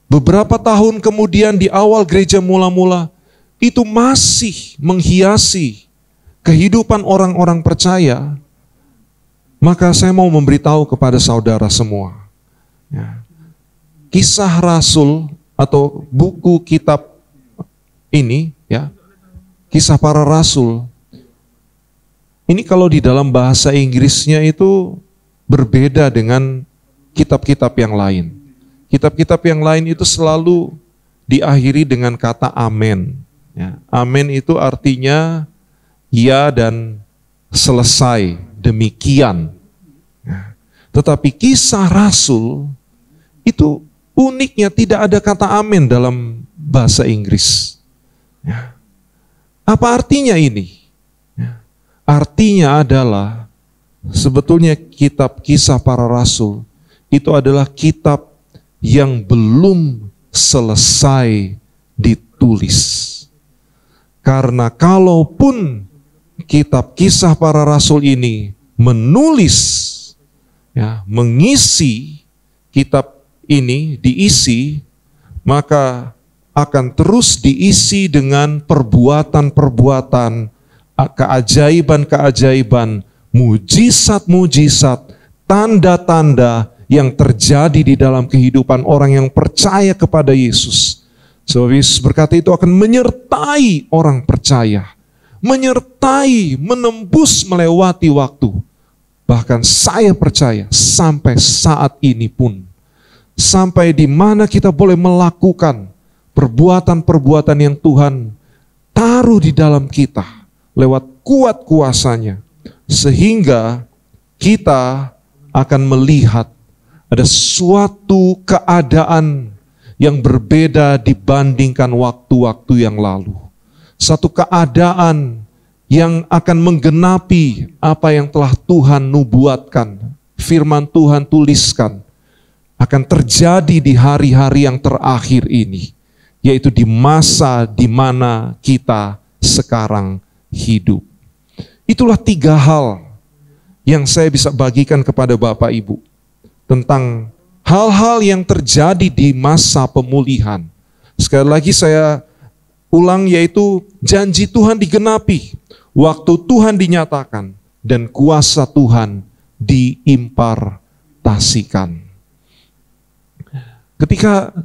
beberapa tahun kemudian di awal gereja mula-mula, itu masih menghiasi kehidupan orang-orang percaya, maka saya mau memberitahu kepada saudara semua, ya, Kisah Rasul atau buku kitab ini, ya, Kisah Para Rasul, ini kalau di dalam bahasa Inggrisnya itu berbeda dengan kitab-kitab yang lain. Kitab-kitab yang lain itu selalu diakhiri dengan kata amen. Ya, amen itu artinya ya dan selesai, demikian. Ya, tetapi Kisah Rasul itu uniknya tidak ada kata amen dalam bahasa Inggris. Ya. Apa artinya ini? Ya. Artinya adalah sebetulnya kitab Kisah Para Rasul itu adalah kitab yang belum selesai ditulis. Karena kalaupun kitab Kisah Para Rasul ini menulis, ya, mengisi kitab ini, diisi, maka akan terus diisi dengan perbuatan-perbuatan, keajaiban-keajaiban, mujizat-mujizat, tanda-tanda yang terjadi di dalam kehidupan orang yang percaya kepada Yesus. Sebab Yesus berkata itu akan menyertai orang percaya, menyertai, menembus melewati waktu. Bahkan saya percaya sampai saat ini pun, sampai di mana kita boleh melakukan perbuatan-perbuatan yang Tuhan taruh di dalam kita lewat kuat kuasanya, sehingga kita akan melihat ada suatu keadaan yang berbeda dibandingkan waktu-waktu yang lalu. Satu keadaan yang akan menggenapi apa yang telah Tuhan nubuatkan, firman Tuhan tuliskan, akan terjadi di hari-hari yang terakhir ini, yaitu di masa di mana kita sekarang hidup. Itulah 3 hal yang saya bisa bagikan kepada Bapak Ibu tentang hal-hal yang terjadi di masa pemulihan. Sekali lagi saya ulang, yaitu janji Tuhan digenapi, waktu Tuhan dinyatakan, dan kuasa Tuhan diimpartasikan. Ketika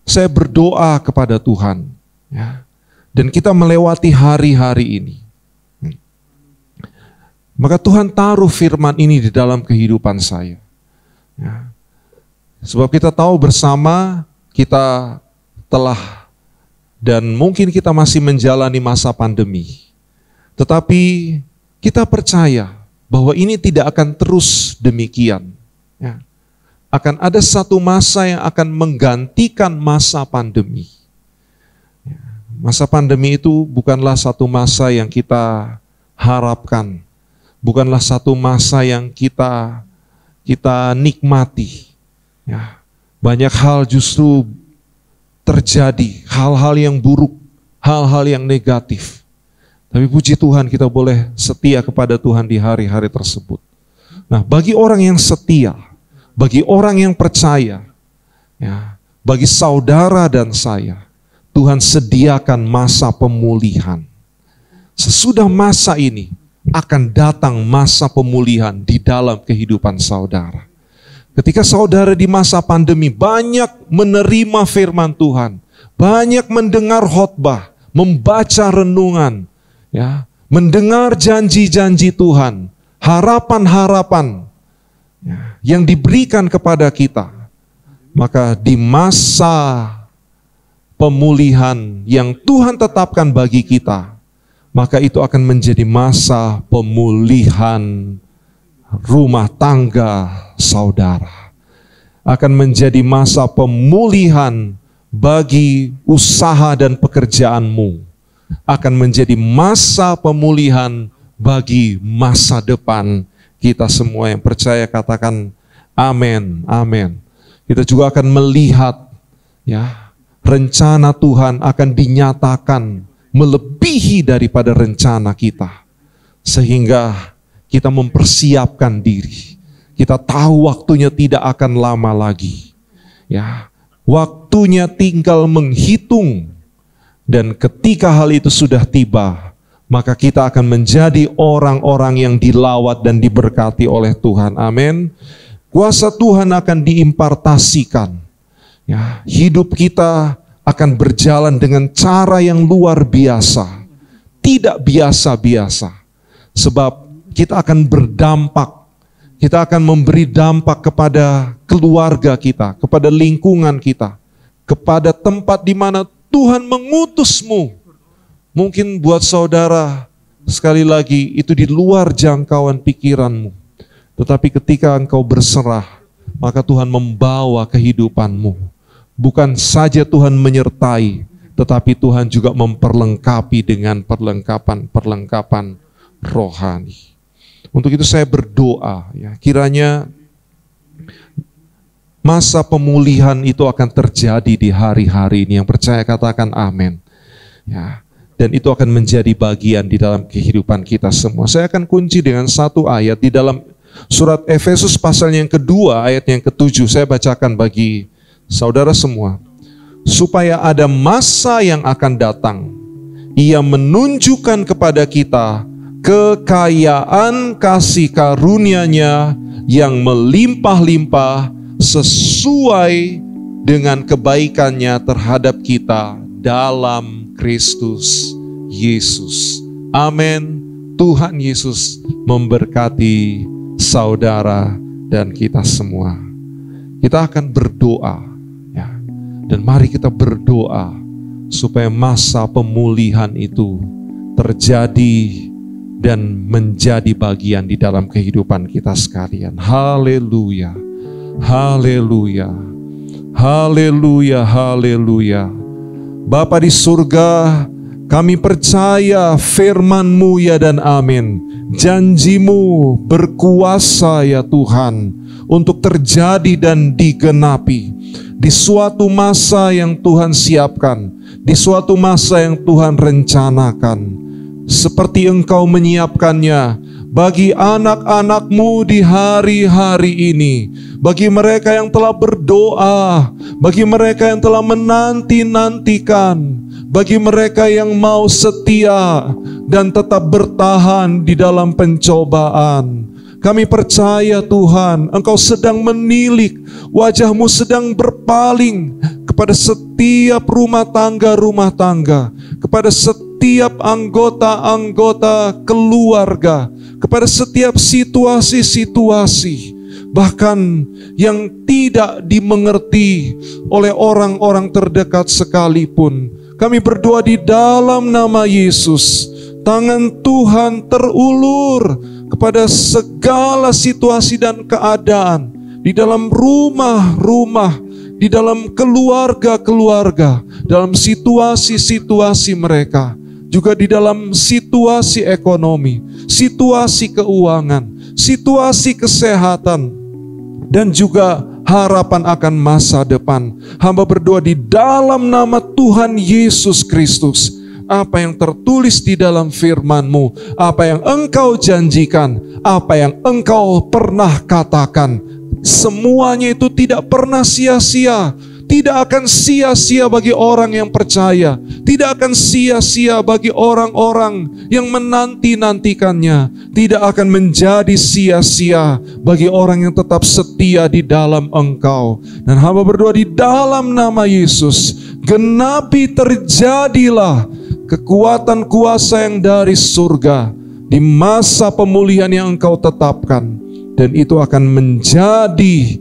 saya berdoa kepada Tuhan, ya, dan kita melewati hari-hari ini, maka Tuhan taruh firman ini di dalam kehidupan saya. Ya. Sebab kita tahu bersama kita telah dan mungkin kita masih menjalani masa pandemi. Tetapi kita percaya bahwa ini tidak akan terus demikian. Ya. Akan ada satu masa yang akan menggantikan masa pandemi. Ya. Masa pandemi itu bukanlah satu masa yang kita harapkan. Bukanlah satu masa yang kita nikmati. Ya. banyak hal justru terjadi, hal-hal yang buruk, hal-hal yang negatif. Tapi puji Tuhan kita boleh setia kepada Tuhan di hari-hari tersebut. Nah, bagi orang yang setia, bagi orang yang percaya, ya, bagi saudara dan saya, Tuhan sediakan masa pemulihan. Sesudah masa ini akan datang masa pemulihan di dalam kehidupan saudara. Ketika saudara di masa pandemi banyak menerima firman Tuhan, banyak mendengar khotbah, membaca renungan, ya, mendengar janji-janji Tuhan, harapan-harapan ya, yang diberikan kepada kita, maka di masa pemulihan yang Tuhan tetapkan bagi kita, maka itu akan menjadi masa pemulihan rumah tangga saudara. Akan menjadi masa pemulihan bagi usaha dan pekerjaanmu. Akan menjadi masa pemulihan bagi masa depan kita semua. Yang percaya katakan amin, amin. Kita juga akan melihat ya, rencana Tuhan akan dinyatakan melebihi daripada rencana kita. Sehingga kita mempersiapkan diri. Kita tahu waktunya tidak akan lama lagi. Ya, waktunya tinggal menghitung. Dan ketika hal itu sudah tiba, maka kita akan menjadi orang-orang yang dilawat dan diberkati oleh Tuhan. Amin. Kuasa Tuhan akan diimpartasikan. Ya, hidup kita akan berjalan dengan cara yang luar biasa. Tidak biasa-biasa. Sebab kita akan berdampak. Kita akan memberi dampak kepada keluarga kita, kepada lingkungan kita, kepada tempat di mana Tuhan mengutusmu. Mungkin buat saudara, sekali lagi, itu di luar jangkauan pikiranmu. Tetapi ketika engkau berserah, maka Tuhan membawa kehidupanmu. Bukan saja Tuhan menyertai, tetapi Tuhan juga memperlengkapi dengan perlengkapan-perlengkapan rohani. Untuk itu saya berdoa, ya, kiranya masa pemulihan itu akan terjadi di hari-hari ini. Yang percaya katakan amin. Ya, dan itu akan menjadi bagian di dalam kehidupan kita semua. Saya akan kunci dengan satu ayat di dalam surat Efesus pasal yang kedua, ayat yang ke-7. Saya bacakan bagi saudara semua. Supaya ada masa yang akan datang, Ia menunjukkan kepada kita kekayaan kasih karunia-Nya yang melimpah-limpah sesuai dengan kebaikan-Nya terhadap kita dalam Kristus Yesus. Amin. Tuhan Yesus memberkati saudara dan kita semua. Kita akan berdoa, ya. Dan mari kita berdoa supaya masa pemulihan itu terjadi dan menjadi bagian di dalam kehidupan kita sekalian. Haleluya, haleluya, haleluya, haleluya. Bapa di surga, kami percaya firman-Mu ya dan amin. Janji-Mu berkuasa ya Tuhan untuk terjadi dan digenapi di suatu masa yang Tuhan siapkan, di suatu masa yang Tuhan rencanakan. Seperti Engkau menyiapkannya bagi anak-anak-Mu di hari-hari ini. Bagi mereka yang telah berdoa, bagi mereka yang telah menanti-nantikan, bagi mereka yang mau setia dan tetap bertahan di dalam pencobaan. Kami percaya Tuhan, Engkau sedang menilik, wajah-Mu sedang berpaling kepada setiap rumah tangga, kepada setiap anggota-anggota keluarga, kepada setiap situasi-situasi, bahkan yang tidak dimengerti oleh orang-orang terdekat sekalipun. Kami berdoa di dalam nama Yesus, tangan Tuhan terulur kepada segala situasi dan keadaan di dalam rumah-rumah, di dalam keluarga-keluarga, dalam situasi-situasi mereka, juga di dalam situasi ekonomi, situasi keuangan, situasi kesehatan, dan juga harapan akan masa depan. Hamba berdoa di dalam nama Tuhan Yesus Kristus, apa yang tertulis di dalam firman-Mu, apa yang Engkau janjikan, apa yang Engkau pernah katakan, semuanya itu tidak pernah sia-sia. Tidak akan sia-sia bagi orang yang percaya. Tidak akan sia-sia bagi orang-orang yang menanti-nantikannya. Tidak akan menjadi sia-sia bagi orang yang tetap setia di dalam Engkau. Dan hamba berdoa di dalam nama Yesus, genapi terjadilah kekuatan kuasa yang dari surga di masa pemulihan yang Engkau tetapkan. Dan itu akan menjadi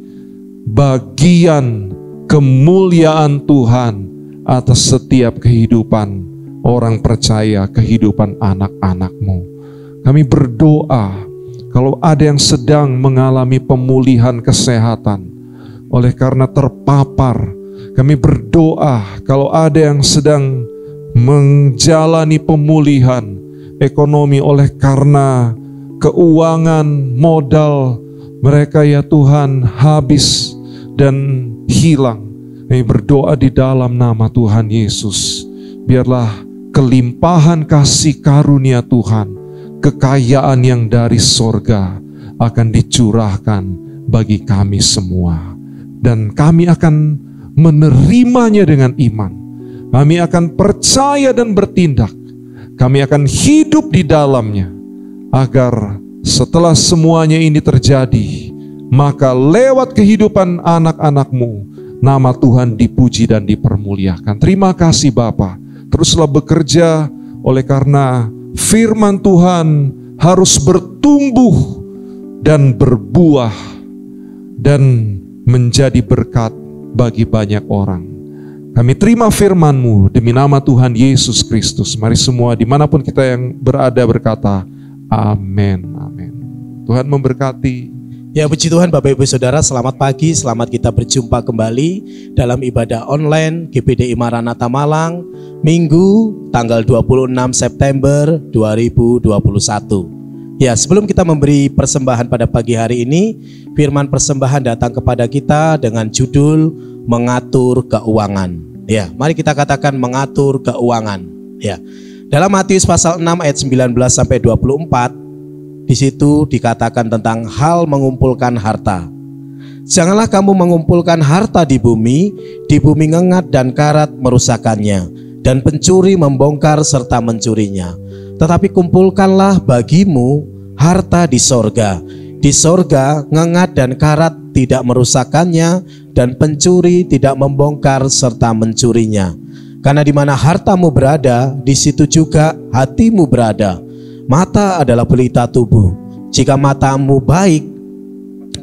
bagian kemuliaan Tuhan atas setiap kehidupan orang percaya, kehidupan anak-anak-Mu. Kami berdoa kalau ada yang sedang mengalami pemulihan kesehatan oleh karena terpapar. Kami berdoa kalau ada yang sedang menjalani pemulihan ekonomi oleh karena keuangan modal mereka ya Tuhan habis dan hilang. Kami berdoa di dalam nama Tuhan Yesus, biarlah kelimpahan kasih karunia Tuhan, kekayaan yang dari sorga akan dicurahkan bagi kami semua. Dan kami akan menerimanya dengan iman. Kami akan percaya dan bertindak. Kami akan hidup di dalamnya, agar setelah semuanya ini terjadi, maka lewat kehidupan anak-anak-Mu, nama Tuhan dipuji dan dipermuliakan. Terima kasih Bapa. Teruslah bekerja oleh karena firman Tuhan harus bertumbuh dan berbuah dan menjadi berkat bagi banyak orang. Kami terima firman-Mu demi nama Tuhan Yesus Kristus. Mari semua dimanapun kita yang berada berkata, amin, amin. Tuhan memberkati. Ya, puji Tuhan Bapak Ibu Saudara, selamat pagi, selamat kita berjumpa kembali dalam ibadah online GPDI Maranatha Malang, Minggu tanggal 26 September 2021. Ya, sebelum kita memberi persembahan pada pagi hari ini, firman persembahan datang kepada kita dengan judul mengatur keuangan. Ya, mari kita katakan mengatur keuangan. Ya. Dalam Matius pasal 6 ayat 19 sampai 24, di situ dikatakan tentang hal mengumpulkan harta. Janganlah kamu mengumpulkan harta di bumi ngengat dan karat merusakkannya, dan pencuri membongkar serta mencurinya. Tetapi kumpulkanlah bagimu harta di sorga. Di sorga ngengat dan karat tidak merusakkannya, dan pencuri tidak membongkar serta mencurinya. Karena di mana hartamu berada, di situ juga hatimu berada. Mata adalah pelita tubuh. Jika matamu baik,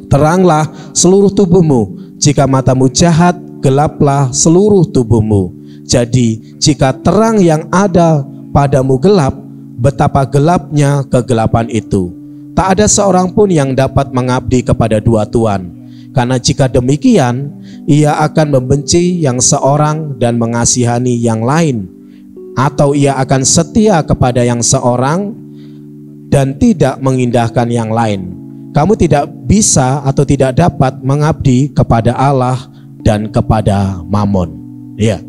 teranglah seluruh tubuhmu. Jika matamu jahat, gelaplah seluruh tubuhmu. Jadi, jika terang yang ada padamu gelap, betapa gelapnya kegelapan itu. Tak ada seorang pun yang dapat mengabdi kepada dua tuan. Karena jika demikian, ia akan membenci yang seorang dan mengasihani yang lain, atau ia akan setia kepada yang seorang dan tidak mengindahkan yang lain. Kamu tidak bisa atau tidak dapat mengabdi kepada Allah dan kepada Mamon. Ya.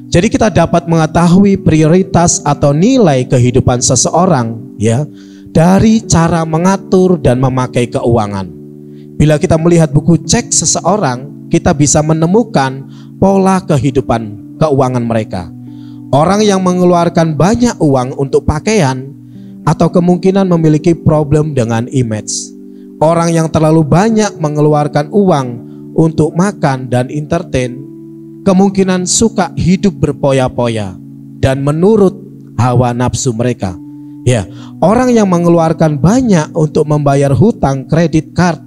Jadi kita dapat mengetahui prioritas atau nilai kehidupan seseorang, ya, dari cara mengatur dan memakai keuangan. Bila kita melihat buku cek seseorang, kita bisa menemukan pola kehidupan keuangan mereka. Orang yang mengeluarkan banyak uang untuk pakaian atau kemungkinan memiliki problem dengan image. Orang yang terlalu banyak mengeluarkan uang untuk makan dan entertain, kemungkinan suka hidup berpoya-poya dan menurut hawa nafsu mereka. Ya, orang yang mengeluarkan banyak untuk membayar hutang kredit card,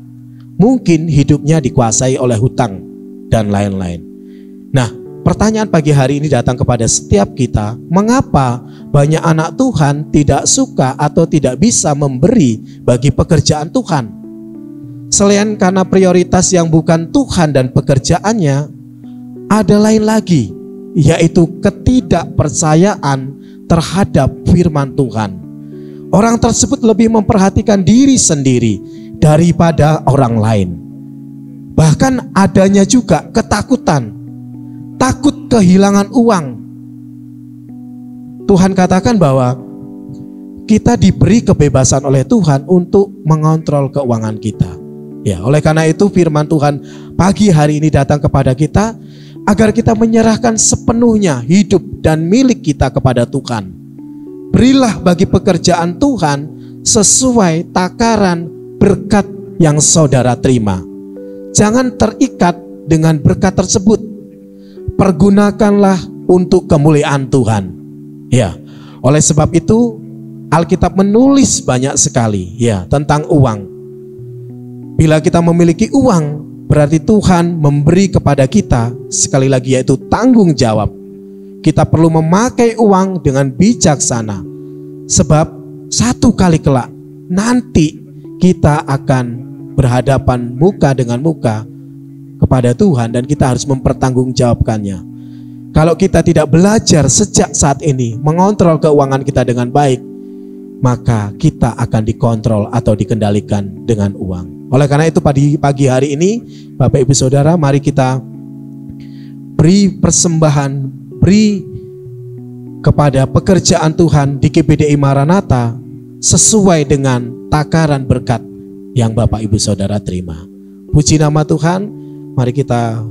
mungkin hidupnya dikuasai oleh hutang dan lain-lain. Nah, pertanyaan pagi hari ini datang kepada setiap kita, mengapa banyak anak Tuhan tidak suka atau tidak bisa memberi bagi pekerjaan Tuhan? Selain karena prioritas yang bukan Tuhan dan pekerjaannya, ada lain lagi, yaitu ketidakpercayaan terhadap firman Tuhan. Orang tersebut lebih memperhatikan diri sendiri daripada orang lain. Bahkan adanya juga ketakutan, takut kehilangan uang. Tuhan katakan bahwa kita diberi kebebasan oleh Tuhan untuk mengontrol keuangan kita. Ya, oleh karena itu firman Tuhan pagi hari ini datang kepada kita agar kita menyerahkan sepenuhnya hidup dan milik kita kepada Tuhan. Berilah bagi pekerjaan Tuhan sesuai takaran berkat yang saudara terima. Jangan terikat dengan berkat tersebut. Pergunakanlah untuk kemuliaan Tuhan. Ya, oleh sebab itu Alkitab menulis banyak sekali ya tentang uang. Bila kita memiliki uang, berarti Tuhan memberi kepada kita, sekali lagi yaitu tanggung jawab. Kita perlu memakai uang dengan bijaksana. Sebab satu kali kelak nanti kita akan berhadapan muka dengan muka kepada Tuhan dan kita harus mempertanggungjawabkannya. Kalau kita tidak belajar sejak saat ini mengontrol keuangan kita dengan baik, maka kita akan dikontrol atau dikendalikan dengan uang. Oleh karena itu pagi hari ini Bapak Ibu Saudara, mari kita beri persembahan, beri kepada pekerjaan Tuhan di GPDI Maranatha sesuai dengan takaran berkat yang Bapak Ibu Saudara terima. Puji nama Tuhan, mari kita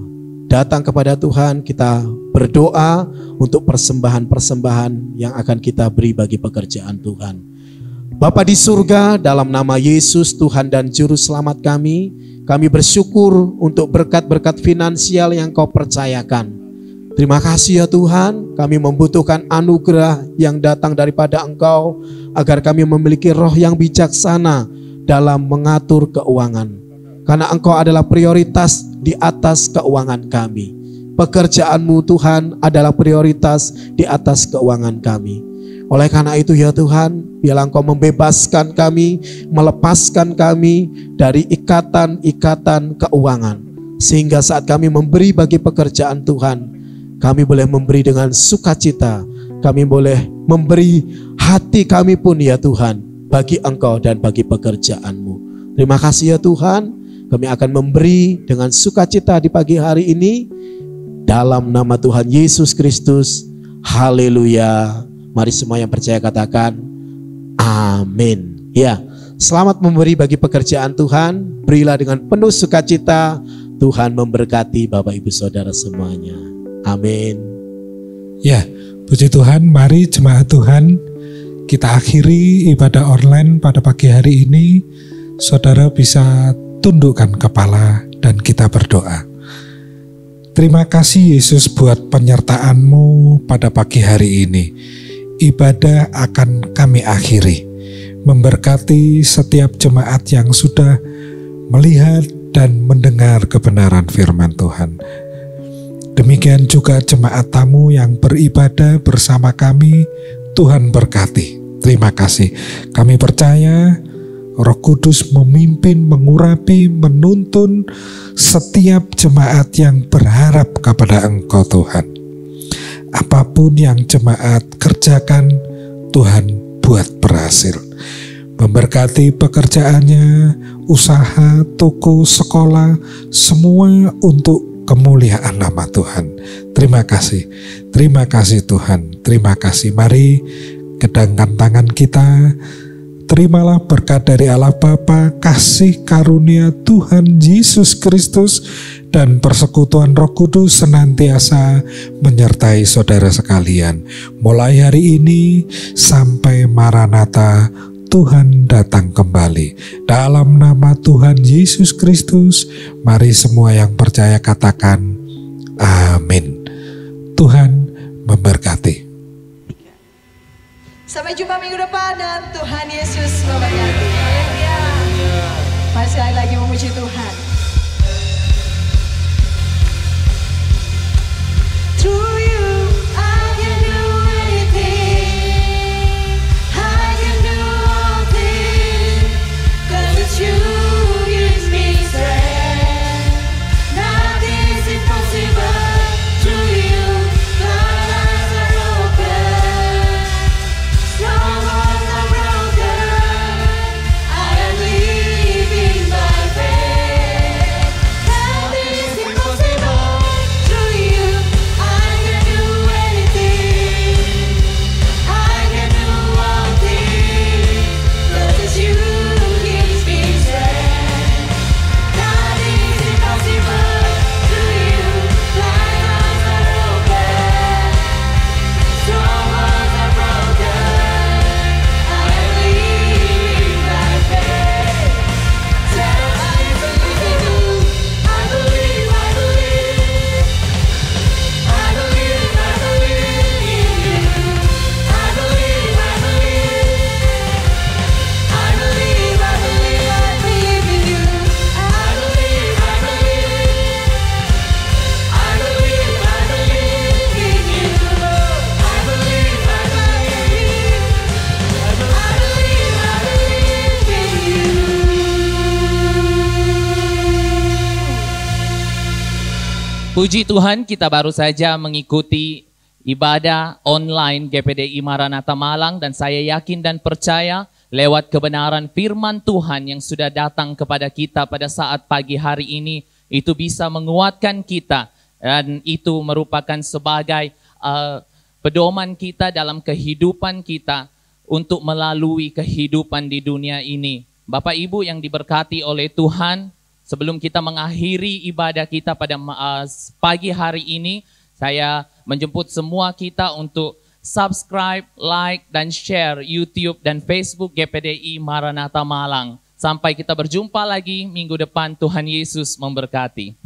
datang kepada Tuhan, kita berdoa untuk persembahan-persembahan yang akan kita beri bagi pekerjaan Tuhan. Bapa di surga, dalam nama Yesus Tuhan dan Juru Selamat kami bersyukur untuk berkat-berkat finansial yang Kau percayakan. Terima kasih ya Tuhan, kami membutuhkan anugerah yang datang daripada Engkau agar kami memiliki roh yang bijaksana dalam mengatur keuangan. Karena Engkau adalah prioritas di atas keuangan kami. Pekerjaan-Mu Tuhan adalah prioritas di atas keuangan kami. Oleh karena itu ya Tuhan, biarlah Engkau membebaskan kami, melepaskan kami dari ikatan-ikatan keuangan. Sehingga saat kami memberi bagi pekerjaan Tuhan, kami boleh memberi dengan sukacita. Kami boleh memberi hati kami pun ya Tuhan, bagi Engkau dan bagi pekerjaan-Mu. Terima kasih ya Tuhan, kami akan memberi dengan sukacita di pagi hari ini. Dalam nama Tuhan Yesus Kristus, haleluya. Mari semua yang percaya katakan amin. Ya, selamat memberi bagi pekerjaan Tuhan. Berilah dengan penuh sukacita. Tuhan memberkati Bapak Ibu Saudara semuanya. Amin. Ya, puji Tuhan. Mari jemaat Tuhan, kita akhiri ibadah online pada pagi hari ini. Saudara bisa tundukkan kepala dan kita berdoa. Terima kasih Yesus buat penyertaan-Mu pada pagi hari ini. Ibadah akan kami akhiri, memberkati setiap jemaat yang sudah melihat dan mendengar kebenaran firman Tuhan. Demikian juga jemaat tamu yang beribadah bersama kami, Tuhan berkati. Terima kasih. Kami percaya Roh Kudus memimpin, mengurapi, menuntun setiap jemaat yang berharap kepada Engkau Tuhan. Apapun yang jemaat kerjakan, Tuhan buat berhasil. Memberkati pekerjaannya, usaha, toko, sekolah, semua untuk kemuliaan nama Tuhan. Terima kasih Tuhan, terima kasih. Mari kedangkan tangan kita. Terimalah berkat dari Allah Bapa, kasih karunia Tuhan Yesus Kristus, dan persekutuan Roh Kudus senantiasa menyertai saudara sekalian. Mulai hari ini sampai Maranatha, Tuhan datang kembali. Dalam nama Tuhan Yesus Kristus, mari semua yang percaya katakan amin. Tuhan memberkati. Sampai jumpa minggu depan dan Tuhan Yesus memberkati. Masih lagi memuji Tuhan. Through you I can do anything. I can do all things. 'Cause it's you who gives me strength. Nothing's impossible. Through you my lies are open. Strongholds are broken. I am living by faith. Puji Tuhan, kita baru saja mengikuti ibadah online GPDI Maranatha Malang, dan saya yakin dan percaya lewat kebenaran firman Tuhan yang sudah datang kepada kita pada saat pagi hari ini, itu bisa menguatkan kita, dan itu merupakan sebagai pedoman kita dalam kehidupan kita untuk melalui kehidupan di dunia ini. Bapak Ibu yang diberkati oleh Tuhan, sebelum kita mengakhiri ibadah kita pada pagi hari ini, saya menjemput semua kita untuk subscribe, like, dan share YouTube dan Facebook GPDI Maranatha Malang. Sampai kita berjumpa lagi minggu depan, Tuhan Yesus memberkati.